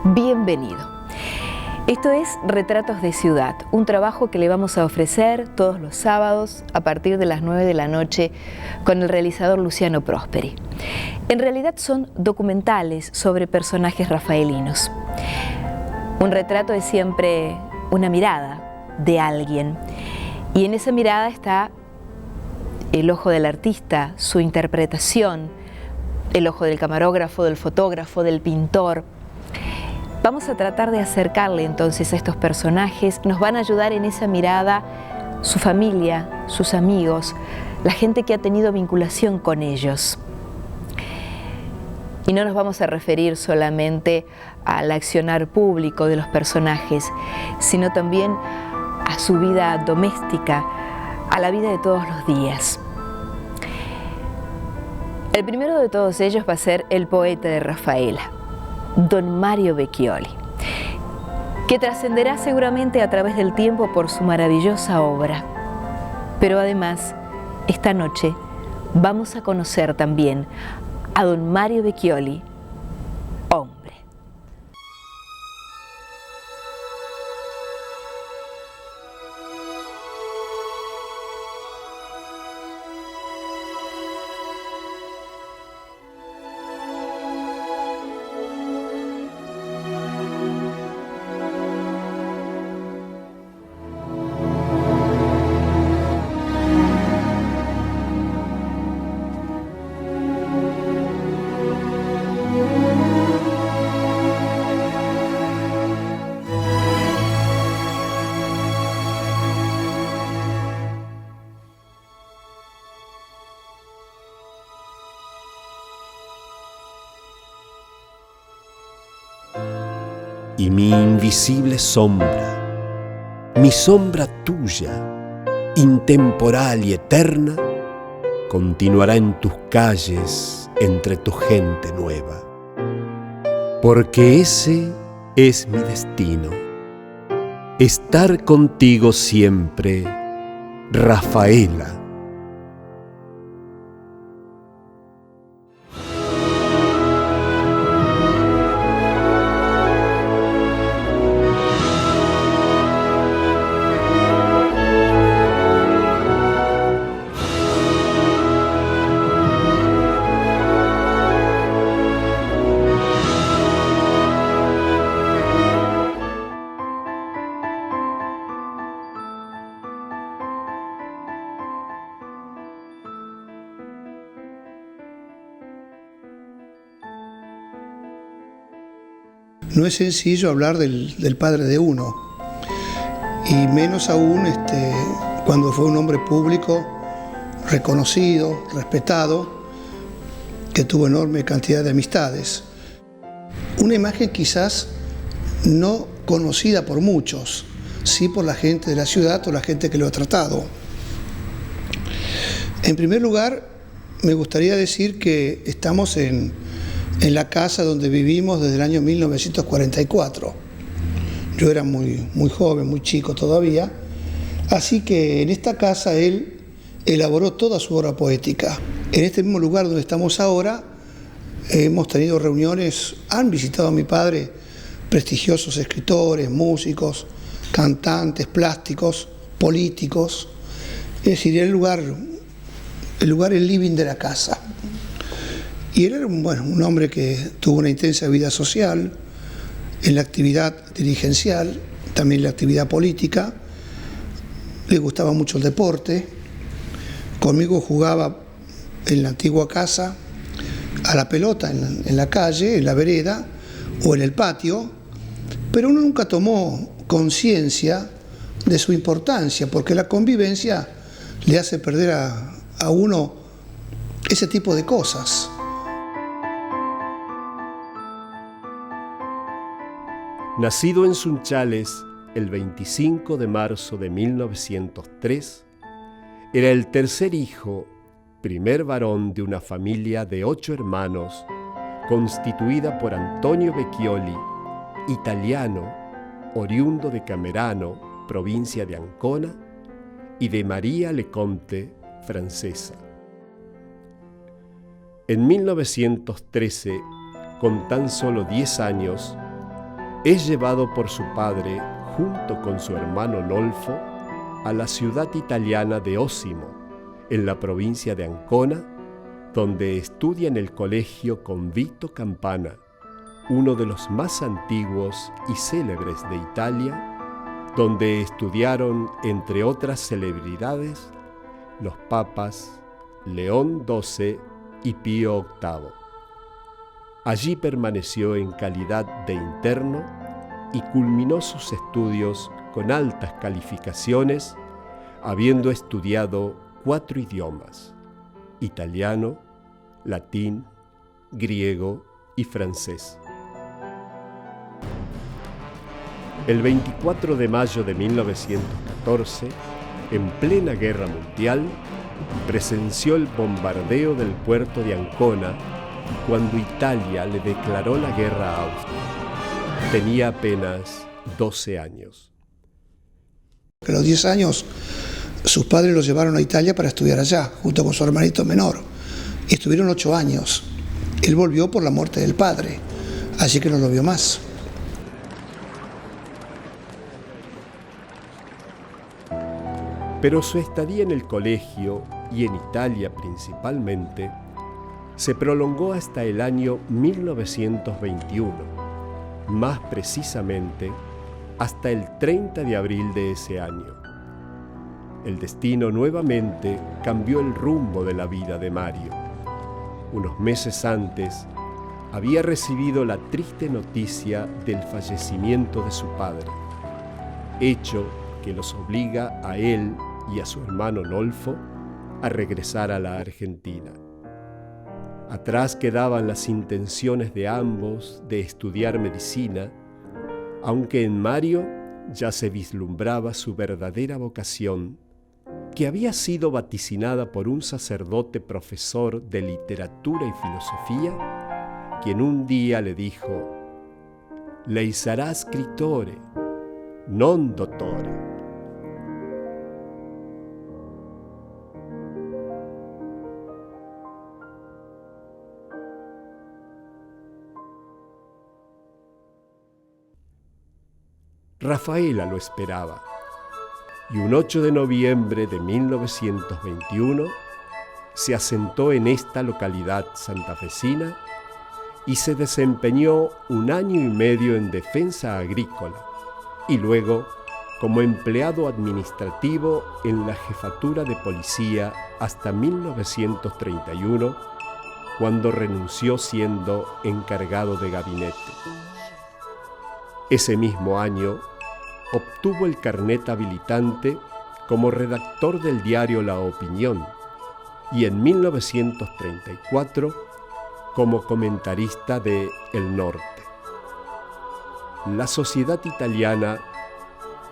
Bienvenido. Esto es Retratos de Ciudad, un trabajo que le vamos a ofrecer todos los sábados a partir de las 9 de la noche con el realizador Luciano Prosperi. En realidad son documentales sobre personajes rafaelinos. Un retrato es siempre una mirada de alguien y en esa mirada está el ojo del artista, su interpretación, el ojo del camarógrafo, del fotógrafo, del pintor. Vamos a tratar de acercarle entonces a estos personajes. Nos van a ayudar en esa mirada su familia, sus amigos, la gente que ha tenido vinculación con ellos. Y no nos vamos a referir solamente al accionar público de los personajes, sino también a su vida doméstica, a la vida de todos los días. El primero de todos ellos va a ser el poeta de Rafaela, don Mario Becchioli, que trascenderá seguramente a través del tiempo por su maravillosa obra. Pero además, esta noche vamos a conocer también a don Mario Becchioli, hombre. Y mi invisible sombra, mi sombra tuya, intemporal y eterna, continuará en tus calles entre tu gente nueva. Porque ese es mi destino, estar contigo siempre, Rafaela. No es sencillo hablar del padre de uno, y menos aún cuando fue un hombre público, reconocido, respetado, que tuvo enorme cantidad de amistades. Una imagen quizás no conocida por muchos, sí por la gente de la ciudad o la gente que lo ha tratado. En primer lugar, me gustaría decir que estamos en la casa donde vivimos desde el año 1944. Yo era muy joven, muy chico todavía, así que en esta casa él elaboró toda su obra poética. En este mismo lugar donde estamos ahora hemos tenido reuniones, han visitado a mi padre prestigiosos escritores, músicos, cantantes, plásticos, políticos, es decir, el lugar, el living de la casa. Y él era un hombre que tuvo una intensa vida social, en la actividad dirigencial, también en la actividad política. Le gustaba mucho el deporte. Conmigo jugaba en la antigua casa a la pelota en la calle, en la vereda o en el patio, pero uno nunca tomó conciencia de su importancia, porque la convivencia le hace perder a uno ese tipo de cosas. Nacido en Sunchales el 25 de marzo de 1903, era el tercer hijo, primer varón de una familia de 8 hermanos, constituida por Antonio Becchioli, italiano, oriundo de Camerano, provincia de Ancona, y de María Leconte, francesa. En 1913, con tan solo 10 años, es llevado por su padre, junto con su hermano Nolfo, a la ciudad italiana de Osimo, en la provincia de Ancona, donde estudia en el colegio Convito Campana, uno de los más antiguos y célebres de Italia, donde estudiaron, entre otras celebridades, los papas León XII y Pío VIII. Allí permaneció en calidad de interno y culminó sus estudios con altas calificaciones, habiendo estudiado 4 idiomas: italiano, latín, griego y francés. El 24 de mayo de 1914, en plena guerra mundial, presenció el bombardeo del puerto de Ancona cuando Italia le declaró la guerra a Austria. Tenía apenas 12 años. A los 10 años, sus padres los llevaron a Italia para estudiar allá, junto con su hermanito menor. Y estuvieron 8 años. Él volvió por la muerte del padre, así que no lo vio más. Pero su estadía en el colegio, y en Italia principalmente, se prolongó hasta el año 1921, más precisamente hasta el 30 de abril de ese año. El destino nuevamente cambió el rumbo de la vida de Mario. Unos meses antes, había recibido la triste noticia del fallecimiento de su padre, hecho que los obliga a él y a su hermano Nolfo a regresar a la Argentina. Atrás quedaban las intenciones de ambos de estudiar medicina, aunque en Mario ya se vislumbraba su verdadera vocación, que había sido vaticinada por un sacerdote profesor de literatura y filosofía, quien un día le dijo: «Lei sarà scrittore, non dottore». Rafaela lo esperaba, y un 8 de noviembre de 1921 se asentó en esta localidad santafesina y se desempeñó 1 año y medio en defensa agrícola y luego como empleado administrativo en la jefatura de policía hasta 1931, cuando renunció siendo encargado de gabinete. Ese mismo año obtuvo el carnet habilitante como redactor del diario La Opinión y en 1934 como comentarista de El Norte. La sociedad italiana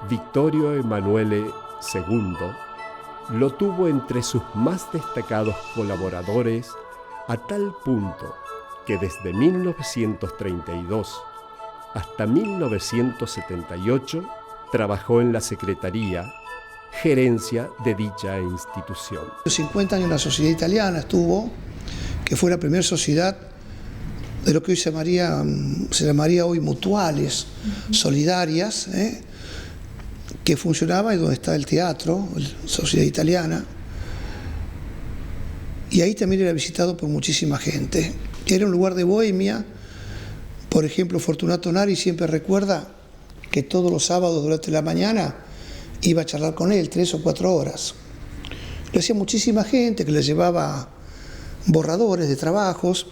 Vittorio Emanuele II lo tuvo entre sus más destacados colaboradores a tal punto que desde 1932 hasta 1978 trabajó en la Secretaría, gerencia de dicha institución. 50 años la sociedad italiana estuvo, que fue la primera sociedad de lo que hoy se llamaría hoy mutuales, solidarias, que funcionaba y donde está el teatro, la sociedad italiana. Y ahí también era visitado por muchísima gente. Era un lugar de bohemia. Por ejemplo, Fortunato Nari siempre recuerda que todos los sábados durante la mañana iba a charlar con él 3 o 4 horas. Lo hacía muchísima gente que le llevaba borradores de trabajos,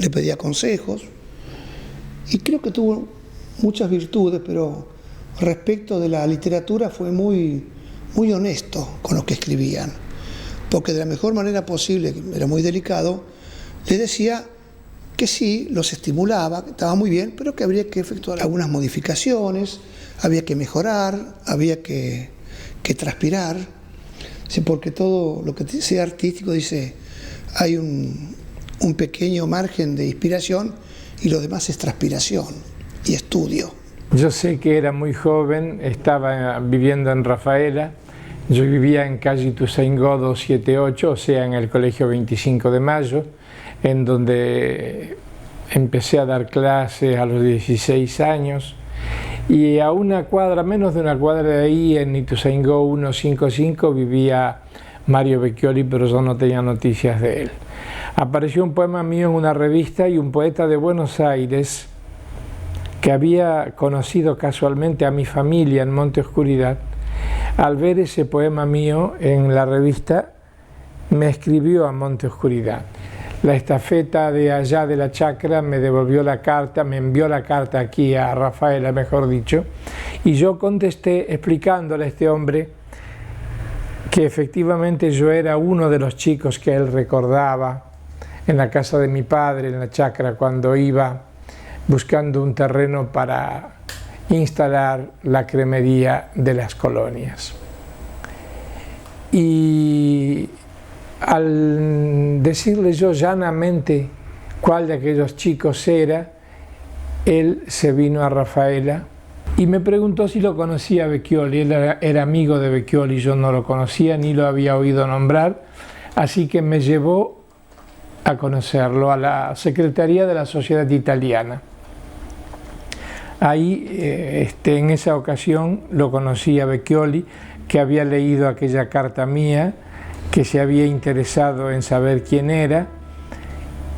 le pedía consejos y creo que tuvo muchas virtudes, pero respecto de la literatura fue muy honesto con lo que escribían, porque de la mejor manera posible, era muy delicado, le decía que sí, los estimulaba, que estaba muy bien, pero que habría que efectuar algunas modificaciones, había que mejorar, había que transpirar, sí, porque todo lo que sea artístico, dice, hay un pequeño margen de inspiración y lo demás es transpiración y estudio. Yo sé que era muy joven, estaba viviendo en Rafaela, yo vivía en calle Ituzaingó 278, o sea, en el colegio 25 de Mayo, en donde empecé a dar clases a los 16 años Y a una cuadra, menos de una cuadra de ahí, en Ituzaingó 155, vivía Mario Vecchioli, pero yo no tenía noticias de él. Apareció un poema mío en una revista y un poeta de Buenos Aires, que había conocido casualmente a mi familia en Monte Oscuridad, al ver ese poema mío en la revista, me escribió a Monte Oscuridad. La estafeta de allá de la chacra me devolvió la carta, me envió la carta aquí a Rafaela, mejor dicho, y yo contesté explicándole a este hombre que efectivamente yo era uno de los chicos que él recordaba en la casa de mi padre, en la chacra, cuando iba buscando un terreno para instalar la cremería de las colonias. Y al decirle yo llanamente cuál de aquellos chicos era, él se vino a Rafaela y me preguntó si lo conocía Vecchioli. Él era amigo de Vecchioli, yo no lo conocía ni lo había oído nombrar, así que me llevó a conocerlo a la Secretaría de la Sociedad Italiana. Ahí, en esa ocasión, lo conocí a Vecchioli, que había leído aquella carta mía, que se había interesado en saber quién era,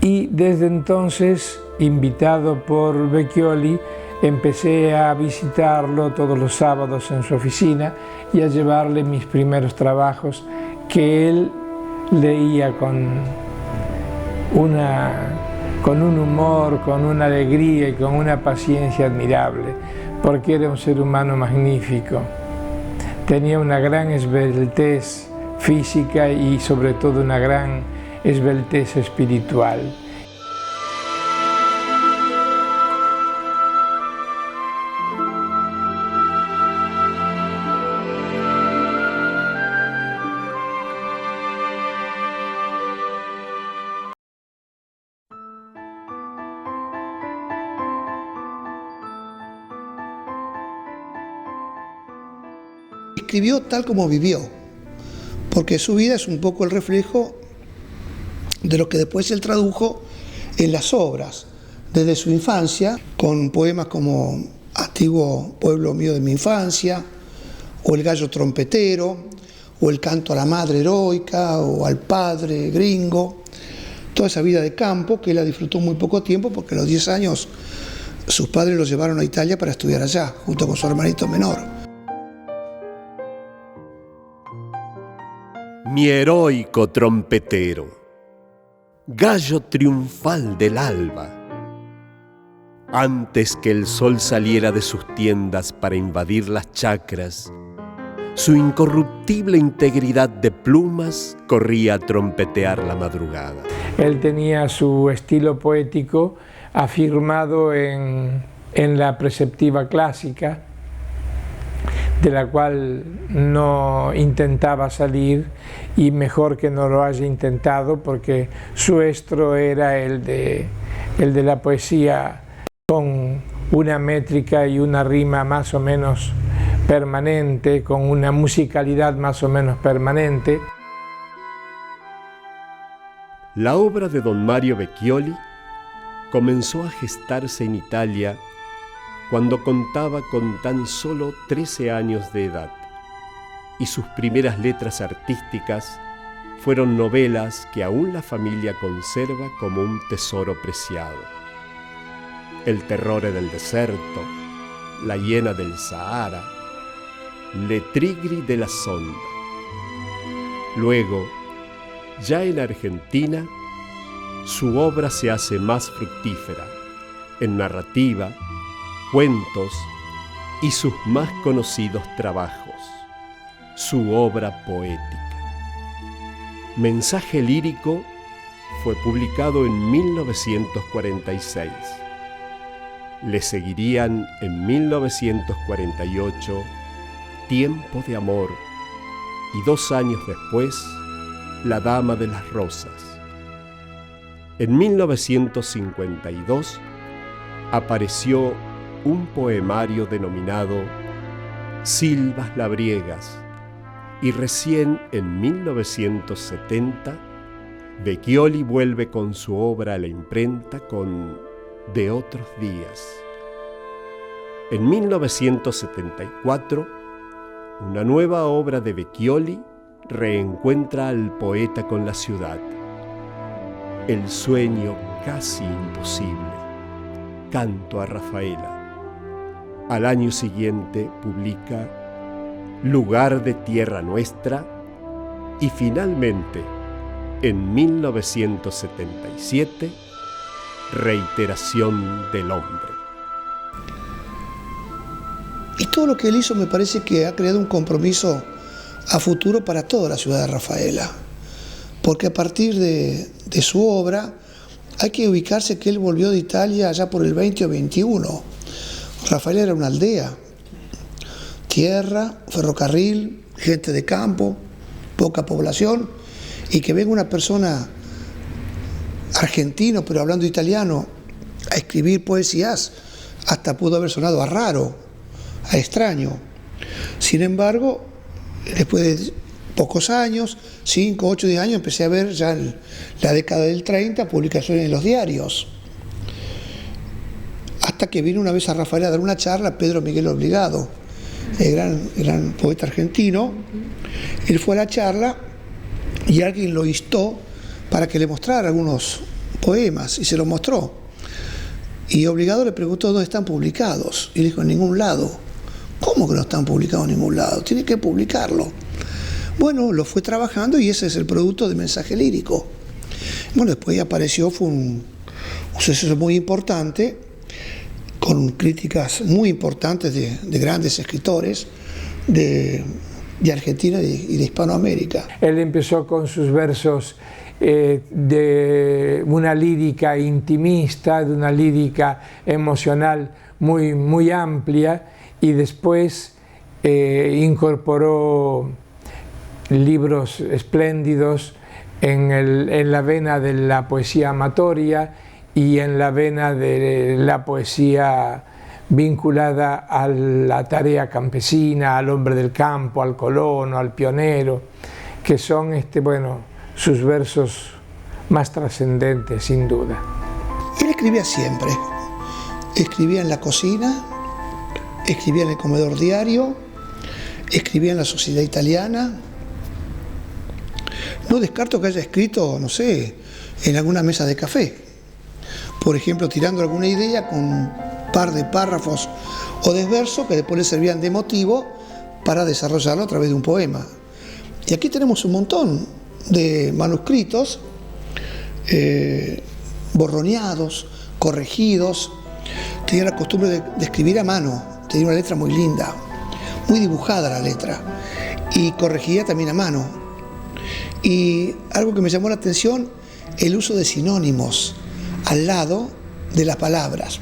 y desde entonces, invitado por Vecchioli, empecé a visitarlo todos los sábados en su oficina y a llevarle mis primeros trabajos que él leía con un humor, con una alegría y con una paciencia admirable, porque era un ser humano magnífico. Tenía una gran esbeltez física y sobre todo una gran esbeltez espiritual. Escribió tal como vivió, porque su vida es un poco el reflejo de lo que después él tradujo en las obras, desde su infancia, con poemas como Antiguo pueblo mío de mi infancia, o El gallo trompetero, o El canto a la madre heroica, o Al padre gringo, toda esa vida de campo que él la disfrutó muy poco tiempo, porque a los 10 años sus padres lo llevaron a Italia para estudiar allá, junto con su hermanito menor. Mi heroico trompetero, gallo triunfal del alba, antes que el sol saliera de sus tiendas para invadir las chacras, su incorruptible integridad de plumas corría a trompetear la madrugada. Él tenía su estilo poético afirmado en la preceptiva clásica, de la cual no intentaba salir, y mejor que no lo haya intentado, porque su estro era el de la poesía con una métrica y una rima más o menos permanente, con una musicalidad más o menos permanente. La obra de don Mario Vecchioli comenzó a gestarse en Italia cuando contaba con tan solo 13 años de edad, y sus primeras letras artísticas fueron novelas que aún la familia conserva como un tesoro preciado. El terrore del deserto, La hiena del Sahara, Le Trigri de la Sonda. Luego, ya en Argentina, su obra se hace más fructífera, en narrativa, cuentos y sus más conocidos trabajos, su obra poética. Mensaje lírico fue publicado en 1946. Le seguirían en 1948 Tiempo de amor y 2 años después La dama de las rosas. En 1952 apareció un poemario denominado Silvas labriegas, y recién en 1970 Vecchioli vuelve con su obra a la imprenta con De otros días. En 1974, una nueva obra de Vecchioli reencuentra al poeta con la ciudad. El sueño casi imposible. Canto a Rafaela. Al año siguiente publica Lugar de tierra nuestra y finalmente, en 1977, Reiteración del hombre. Y todo lo que él hizo me parece que ha creado un compromiso a futuro para toda la ciudad de Rafaela, porque a partir de su obra hay que ubicarse que él volvió de Italia allá por el 20 o 21. Rafaela era una aldea, tierra, ferrocarril, gente de campo, poca población, y que venga una persona argentino pero hablando italiano a escribir poesías, hasta pudo haber sonado a raro, a extraño. Sin embargo, después de pocos años, 5, 8, 10 años, empecé a ver ya en la década del 30 publicaciones en los diarios. Hasta que vino una vez a Rafaela a dar una charla Pedro Miguel Obligado, el gran poeta argentino. Él fue a la charla y alguien lo instó para que le mostrara algunos poemas y se los mostró. Y Obligado le preguntó dónde están publicados y le dijo en ningún lado. ¿Cómo que no están publicados en ningún lado? Tiene que publicarlo. Bueno, lo fue trabajando y ese es el producto de Mensaje Lírico. Bueno, después apareció, fue un suceso muy importante, con críticas muy importantes de grandes escritores de Argentina y de Hispanoamérica. Él empezó con sus versos de una lírica intimista, de una lírica emocional muy, muy amplia, y después incorporó libros espléndidos en la vena de la poesía amatoria y en la vena de la poesía vinculada a la tarea campesina, al hombre del campo, al colono, al pionero, que son sus versos más trascendentes, sin duda. Él escribía siempre. Escribía en la cocina, escribía en el comedor diario, escribía en la Sociedad Italiana. No descarto que haya escrito, no sé, en alguna mesa de café. Por ejemplo, tirando alguna idea con un par de párrafos o de versos que después le servían de motivo para desarrollarlo a través de un poema. Y aquí tenemos un montón de manuscritos borroneados, corregidos. Tenía la costumbre de escribir a mano, tenía una letra muy linda, muy dibujada la letra, y corregía también a mano. Y algo que me llamó la atención, el uso de sinónimos al lado de las palabras.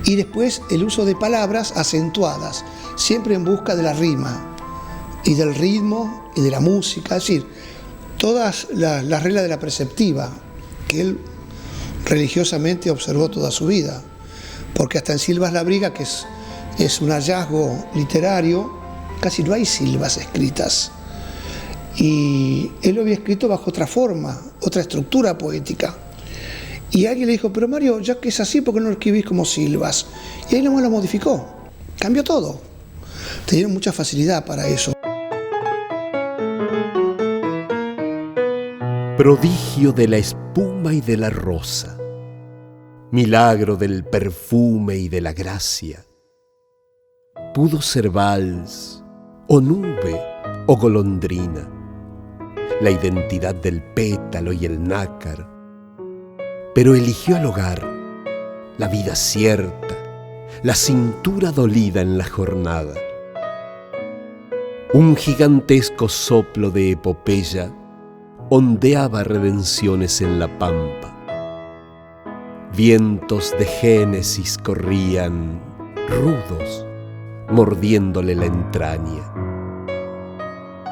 Y después el uso de palabras acentuadas, siempre en busca de la rima y del ritmo y de la música, es decir, todas las reglas de la perceptiva que él religiosamente observó toda su vida, porque hasta en Silvas Labriga, que es un hallazgo literario, casi no hay silvas escritas. Y él lo había escrito bajo otra forma, otra estructura poética. Y alguien le dijo, pero Mario, ya que es así, ¿por qué no lo escribís como silvas? Y ahí nomás lo modificó, cambió todo. Tenían mucha facilidad para eso. Prodigio de la espuma y de la rosa, milagro del perfume y de la gracia. Pudo ser vals, o nube, o golondrina, la identidad del pétalo y el nácar, pero eligió el hogar, la vida cierta, la cintura dolida en la jornada. Un gigantesco soplo de epopeya ondeaba redenciones en la pampa. Vientos de Génesis corrían, rudos, mordiéndole la entraña.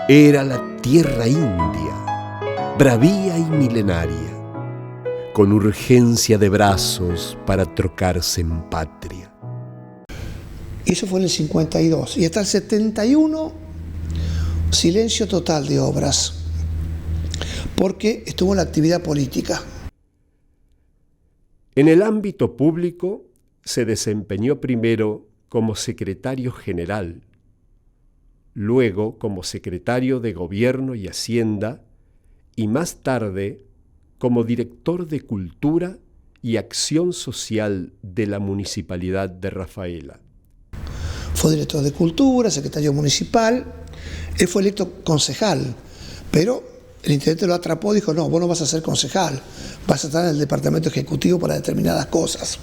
Era la tierra india, bravía y milenaria, con urgencia de brazos para trocarse en patria. Eso fue en el 52. Y hasta el 71, silencio total de obras, porque estuvo en la actividad política. En el ámbito público se desempeñó primero como secretario general, luego como secretario de Gobierno y Hacienda y más tarde como director de Cultura y Acción Social de la Municipalidad de Rafaela. Fue director de Cultura, secretario municipal, él fue electo concejal, pero el intendente lo atrapó y dijo, no, vos no vas a ser concejal, vas a estar en el departamento ejecutivo para determinadas cosas.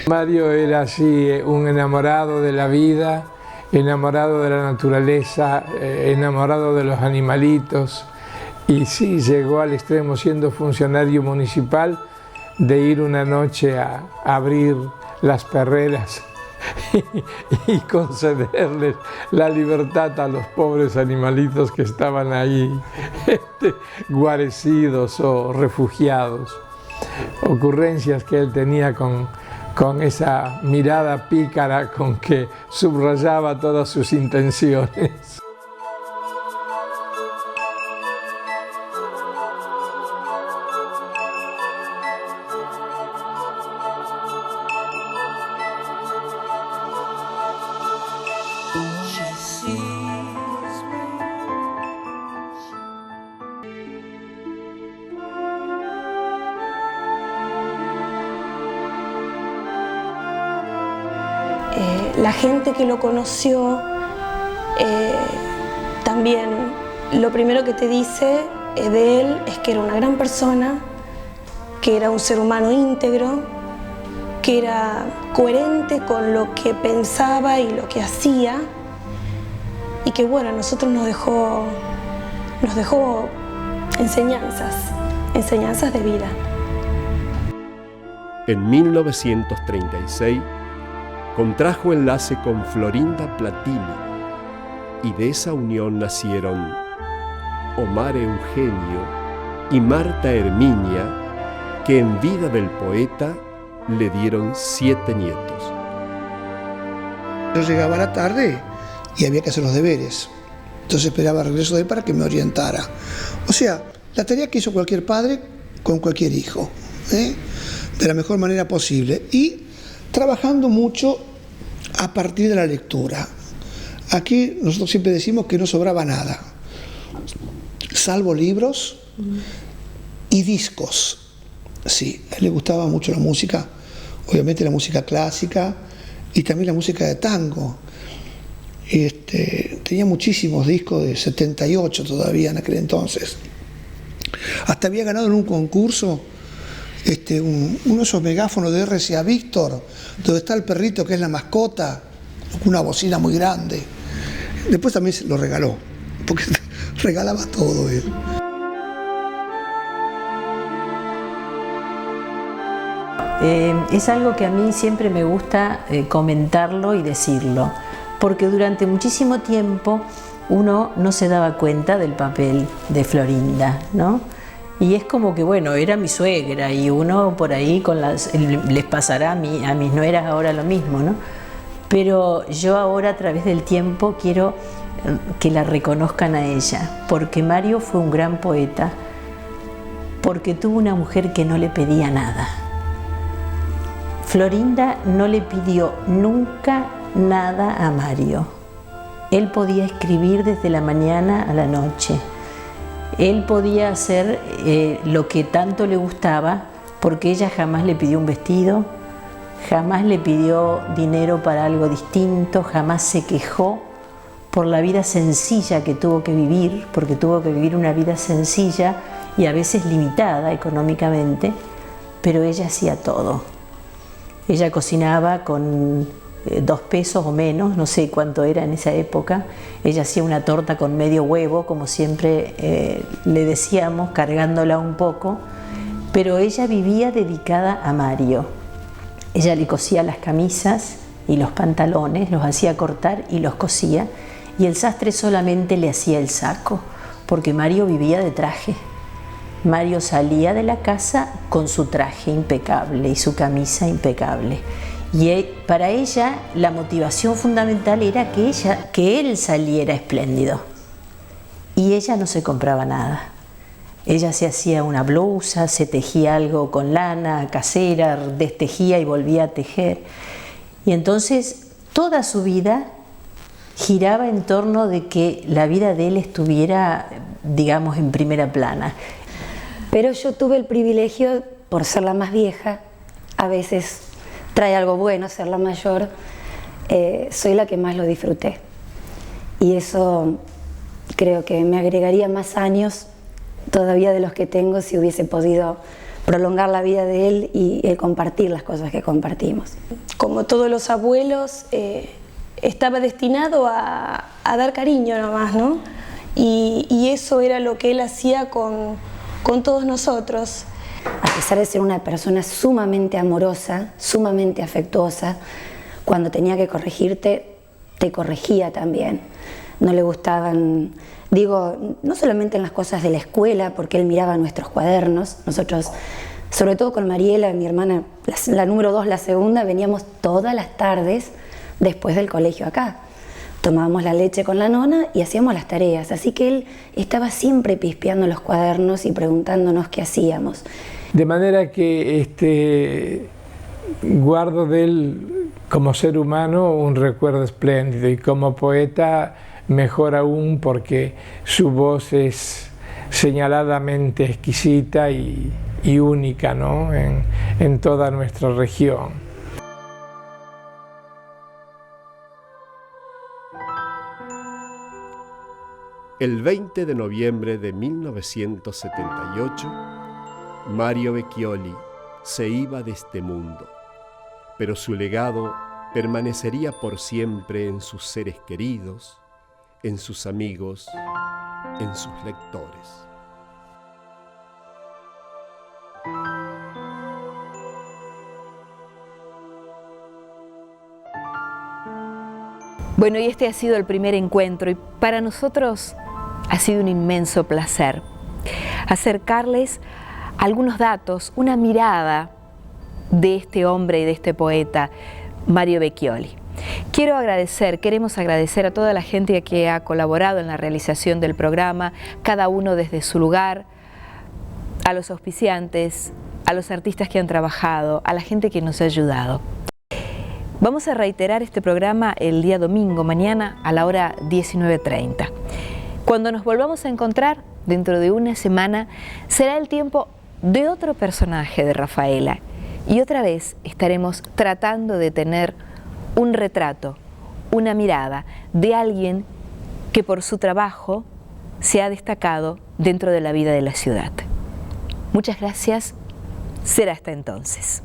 Mario era así, un enamorado de la vida, enamorado de la naturaleza, enamorado de los animalitos, y sí, llegó al extremo, siendo funcionario municipal, de ir una noche a abrir las perreras y concederles la libertad a los pobres animalitos que estaban ahí guarecidos o refugiados. Ocurrencias que él tenía con esa mirada pícara con que subrayaba todas sus intenciones. La gente que lo conoció también lo primero que te dice de él es que era una gran persona, que era un ser humano íntegro, que era coherente con lo que pensaba y lo que hacía, y que bueno, a nosotros nos dejó enseñanzas de vida. En 1936 contrajo enlace con Florinda Platini y de esa unión nacieron Omar Eugenio y Marta Herminia, que en vida del poeta le dieron 7 nietos. Yo llegaba a la tarde y había que hacer los deberes, entonces esperaba el regreso de él para que me orientara. O sea, la tarea que hizo cualquier padre con cualquier hijo, de la mejor manera posible, y trabajando mucho a partir de la lectura. Aquí nosotros siempre decimos que no sobraba nada, salvo libros y discos. Sí, a él le gustaba mucho la música, obviamente la música clásica y también la música de tango. Tenía muchísimos discos de 78 todavía en aquel entonces. Hasta había ganado en un concurso uno de esos megáfonos de RCA Víctor, donde está el perrito que es la mascota, con una bocina muy grande. Después también se lo regaló, porque regalaba todo él. Es algo que a mí siempre me gusta comentarlo y decirlo, porque durante muchísimo tiempo uno no se daba cuenta del papel de Florinda, ¿no? Y es como que, bueno, era mi suegra y uno por ahí les pasará a mis nueras ahora lo mismo, ¿no? Pero yo ahora a través del tiempo quiero que la reconozcan a ella, porque Mario fue un gran poeta, porque tuvo una mujer que no le pedía nada. Florinda no le pidió nunca nada a Mario. Él podía escribir desde la mañana a la noche. Él podía hacer lo que tanto le gustaba, porque ella jamás le pidió un vestido, jamás le pidió dinero para algo distinto, jamás se quejó por la vida sencilla que tuvo que vivir, porque tuvo que vivir una vida sencilla y a veces limitada económicamente, pero ella hacía todo. Ella cocinaba con 2 pesos o menos, no sé cuánto era en esa época. Ella hacía una torta con medio huevo, como siempre le decíamos, cargándola un poco, pero ella vivía dedicada a Mario. Ella le cosía las camisas y los pantalones, los hacía cortar y los cosía, y el sastre solamente le hacía el saco, porque Mario vivía de traje. Mario salía de la casa con su traje impecable y su camisa impecable. Y para ella la motivación fundamental era que él saliera espléndido. Y ella no se compraba nada. Ella se hacía una blusa, se tejía algo con lana casera, destejía y volvía a tejer. Y entonces toda su vida giraba en torno de que la vida de él estuviera, digamos, en primera plana. Pero yo tuve el privilegio, por ser la más vieja, a veces trae algo bueno ser la mayor, soy la que más lo disfruté. Y eso creo que me agregaría más años todavía de los que tengo si hubiese podido prolongar la vida de él y el compartir las cosas que compartimos. Como todos los abuelos, estaba destinado a dar cariño nomás, ¿no? Y eso era lo que él hacía con todos nosotros. A pesar de ser una persona sumamente amorosa, sumamente afectuosa, cuando tenía que corregirte, te corregía también. No le gustaban, digo, no solamente en las cosas de la escuela, porque él miraba nuestros cuadernos. Nosotros, sobre todo con Mariela, mi hermana, la número 2, la segunda, veníamos todas las tardes después del colegio acá. Tomábamos la leche con la nona y hacíamos las tareas, así que él estaba siempre pispeando los cuadernos y preguntándonos qué hacíamos. De manera que guardo de él como ser humano un recuerdo espléndido, y como poeta mejor aún, porque su voz es señaladamente exquisita y única, ¿no? en toda nuestra región. El 20 de noviembre de 1978, Mario Vecchioli se iba de este mundo, pero su legado permanecería por siempre en sus seres queridos, en sus amigos, en sus lectores. Bueno, y este ha sido el primer encuentro, y para nosotros ha sido un inmenso placer acercarles algunos datos, una mirada de este hombre y de este poeta, Mario Vecchioli. Queremos agradecer a toda la gente que ha colaborado en la realización del programa, cada uno desde su lugar, a los auspiciantes, a los artistas que han trabajado, a la gente que nos ha ayudado. Vamos a reiterar este programa el día domingo, mañana a la hora 19:30. Cuando nos volvamos a encontrar, dentro de una semana, será el tiempo de otro personaje de Rafaela. Y otra vez estaremos tratando de tener un retrato, una mirada de alguien que por su trabajo se ha destacado dentro de la vida de la ciudad. Muchas gracias. Será hasta entonces.